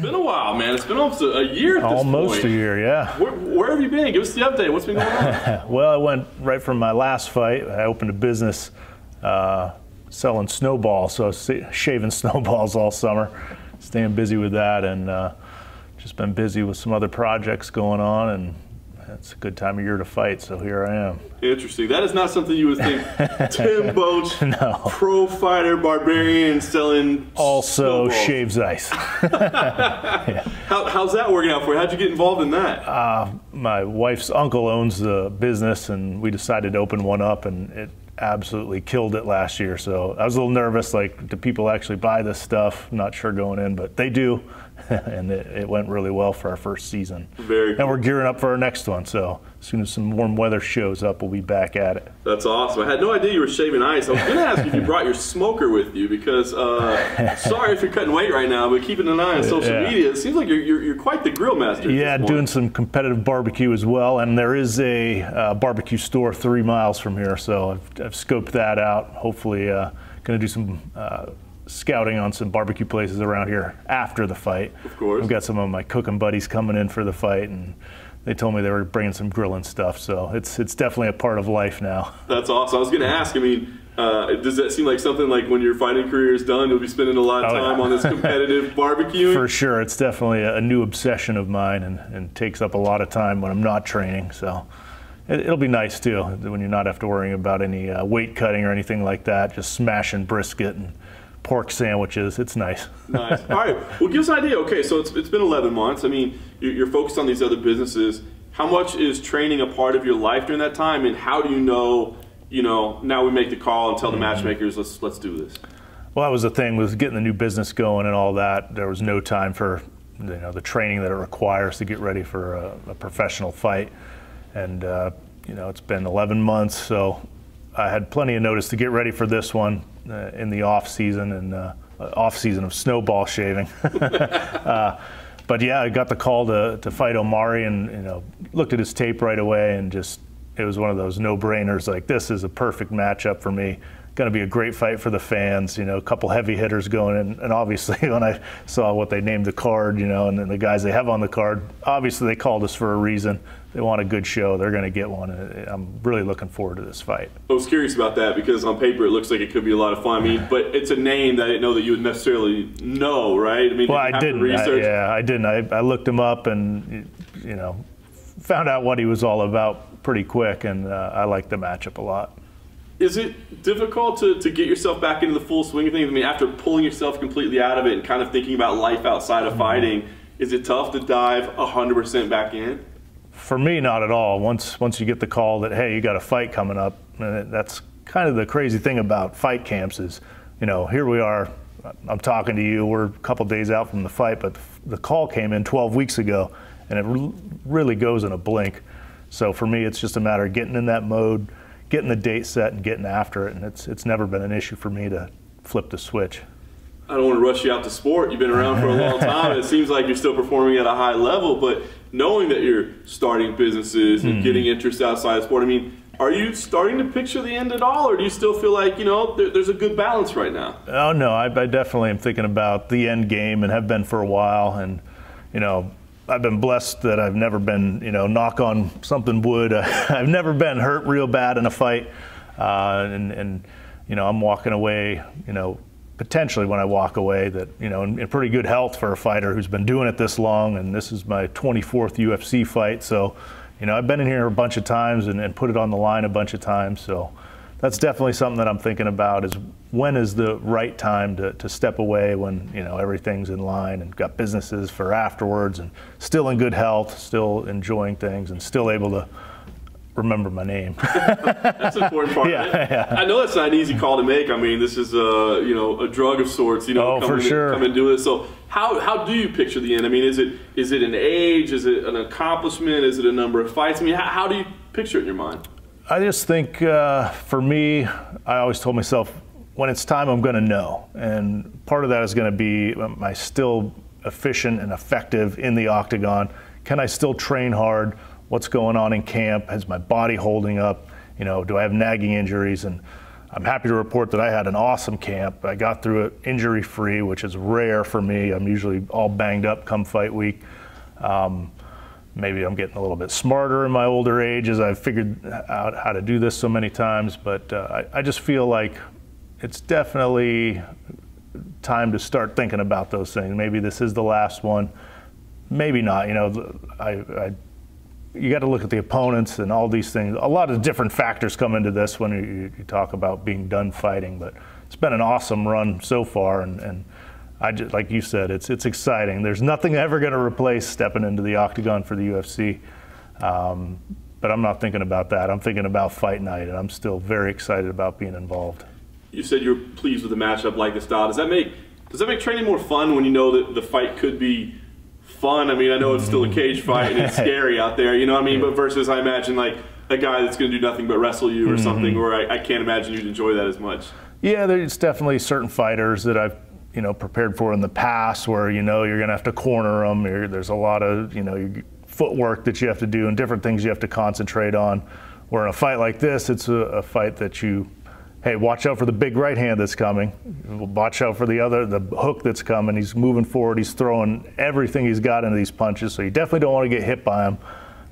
been a while, man. It's been almost a year at this point. Almost a year, yeah. Where have you been? Give us the update. What's been going on? Well, I went right from my last fight. I opened a business selling snowballs, so I was shaving snowballs all summer, staying busy with that, and just been busy with some other projects going on, and it's a good time of year to fight, so here I am. Interesting. That is not something you would think. Tim Boetsch, no. Pro fighter, barbarian, selling also snowballs. shaves ice. Yeah. How's that working out for you? How'd you get involved in that? My wife's uncle owns the business, and we decided to open one up, and it absolutely killed it last year. So I was a little nervous, like, do people actually buy this stuff? Not sure going in, but they do. And it went really well for our first season. Very cool. And we're gearing up for our next one, so as soon as some warm weather shows up, we'll be back at it. That's awesome. I had no idea you were shaving ice. I was going to ask if you brought your smoker with you, because sorry if you're cutting weight right now, but keeping an eye on social media, it seems like you're quite the grill master. Yeah, doing some competitive barbecue as well, and there is a barbecue store 3 miles from here, so I've scoped that out. Hopefully going to do some scouting on some barbecue places around here after the fight. Of course. I've got some of my cooking buddies coming in for the fight, and they told me they were bringing some grilling stuff, so it's definitely a part of life now. That's awesome. I was going to ask, I mean, does that seem like something like when your fighting career is done, you'll be spending a lot of time on this competitive barbecuing? For sure. It's definitely a new obsession of mine, and takes up a lot of time when I'm not training, so it'll be nice too when you're not have to worry about any weight cutting or anything like that, just smashing brisket and pork sandwiches. It's nice. Nice. All right. Well, give us an idea. Okay, so it's been 11 months. I mean, you're focused on these other businesses. How much is training a part of your life during that time, and how do you know, now we make the call and tell the matchmakers, let's do this? Well, that was the thing with getting the new business going and all that. There was no time for the training that it requires to get ready for a professional fight. And it's been 11 months, so I had plenty of notice to get ready for this one in the off season, and off season of snowball shaving. But yeah, I got the call to fight Omari, and looked at his tape right away, and it was one of those no-brainers. Like, this is a perfect matchup for me. Going to be a great fight for the fans. A couple heavy hitters going in, and obviously when I saw what they named the card, and then the guys they have on the card, obviously they called us for a reason. They want a good show. They're going to get one. I'm really looking forward to this fight. I was curious about that, because on paper it looks like it could be a lot of fun. I mean, but it's a name that I didn't know that you would necessarily know, right? I mean, well, I didn't. I didn't. I looked him up and found out what he was all about pretty quick, and I liked the matchup a lot. Is it difficult to get yourself back into the full swing of things? I mean, after pulling yourself completely out of it and kind of thinking about life outside of fighting, is it tough to dive 100% back in? For me, not at all. Once you get the call that, hey, you got a fight coming up, and that's kind of the crazy thing about fight camps is, here we are, I'm talking to you, we're a couple days out from the fight, but the call came in 12 weeks ago, and it really goes in a blink. So for me, it's just a matter of getting in that mode, getting the date set, and getting after it, and it's never been an issue for me to flip the switch. I don't want to rush you out to sport. You've been around for a long time, and it seems like you're still performing at a high level, but knowing that you're starting businesses and getting interest outside of sport, I mean, are you starting to picture the end at all, or do you still feel like, there's a good balance right now? Oh, no, I definitely am thinking about the end game and have been for a while, and, I've been blessed that I've never been, knock on something wood, I've never been hurt real bad in a fight, and I'm walking away, potentially when I walk away that, in pretty good health for a fighter who's been doing it this long, and this is my 24th UFC fight, so, I've been in here a bunch of times and put it on the line a bunch of times, so that's definitely something that I'm thinking about, is when is the right time to step away when, everything's in line and got businesses for afterwards and still in good health, still enjoying things, and still able to remember my name. That's the important part. Yeah. I know that's not an easy call to make. I mean, this is a drug of sorts. For sure. Come and do it. So how do you picture the end? I mean, is it an age? Is it an accomplishment? Is it a number of fights? I mean, how do you picture it in your mind? I just think for me, I always told myself, when it's time, I'm going to know. And part of that is going to be, am I still efficient and effective in the octagon? Can I still train hard? What's going on in camp? Is my body holding up? Do I have nagging injuries? And I'm happy to report that I had an awesome camp. I got through it injury-free, which is rare for me. I'm usually all banged up come fight week. Maybe I'm getting a little bit smarter in my older age as I've figured out how to do this so many times, but I just feel like it's definitely time to start thinking about those things. Maybe this is the last one, maybe not. You know, you got to look at the opponents and all these things. A lot of different factors come into this when you talk about being done fighting, but it's been an awesome run so far, and I just, like you said, it's exciting. There's nothing ever going to replace stepping into the octagon for the UFC, but I'm not thinking about that. I'm thinking about fight night, and I'm still very excited about being involved. You said you're pleased with a matchup like this, Dodd. Does that make training more fun when you know that the fight could be fun? I mean, I know it's still a cage fight and it's scary out there, you know what I mean? But versus, I imagine, like a guy that's going to do nothing but wrestle you or something, where I can't imagine you'd enjoy that as much. Yeah, there's definitely certain fighters that I've prepared for in the past where you're going to have to corner them. There's a lot of footwork that you have to do and different things you have to concentrate on. Where in a fight like this, it's a fight that hey, watch out for the big right hand that's coming. Watch out for the hook that's coming. He's moving forward. He's throwing everything he's got into these punches. So you definitely don't want to get hit by him.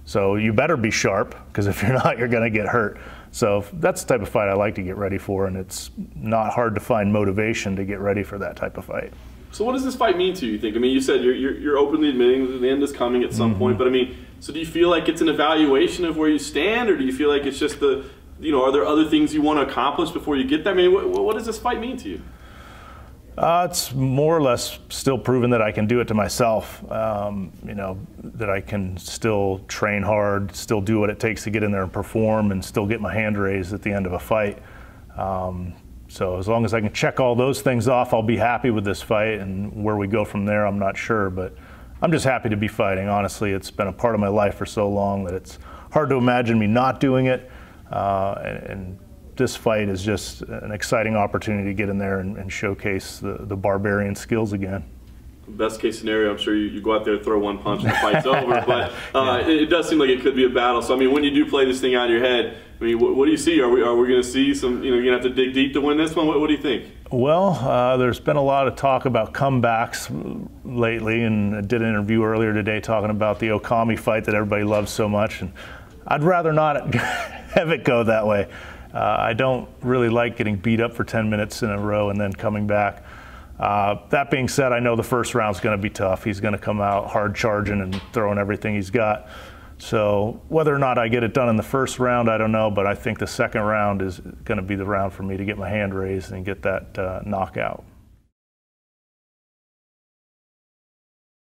So you better be sharp, because if you're not, you're going to get hurt. So that's the type of fight I like to get ready for, and it's not hard to find motivation to get ready for that type of fight. So what does this fight mean to you, think? I mean, you said you're openly admitting that the end is coming at some point, but I mean, so do you feel like it's an evaluation of where you stand, or do you feel like it's just are there other things you want to accomplish before you get there? I mean, what does this fight mean to you? It's more or less still proving that I can do it to myself, that I can still train hard, still do what it takes to get in there and perform, and still get my hand raised at the end of a fight. So as long as I can check all those things off, I'll be happy with this fight, and where we go from there, I'm not sure, but I'm just happy to be fighting. Honestly, it's been a part of my life for so long that it's hard to imagine me not doing it, and this fight is just an exciting opportunity to get in there and showcase the barbarian skills again. Best case scenario, I'm sure you go out there, throw one punch, and the fight's over. But it does seem like it could be a battle. So I mean, when you do play this thing out of your head, I mean, what do you see? Are we going to see some? You're going to have to dig deep to win this one. What do you think? Well, there's been a lot of talk about comebacks lately, and I did an interview earlier today talking about the Okami fight that everybody loves so much, and I'd rather not have it go that way. I don't really like getting beat up for 10 minutes in a row and then coming back. That being said, I know the first round's going to be tough. He's going to come out hard charging and throwing everything he's got. So whether or not I get it done in the first round, I don't know, but I think the second round is going to be the round for me to get my hand raised and get that knockout.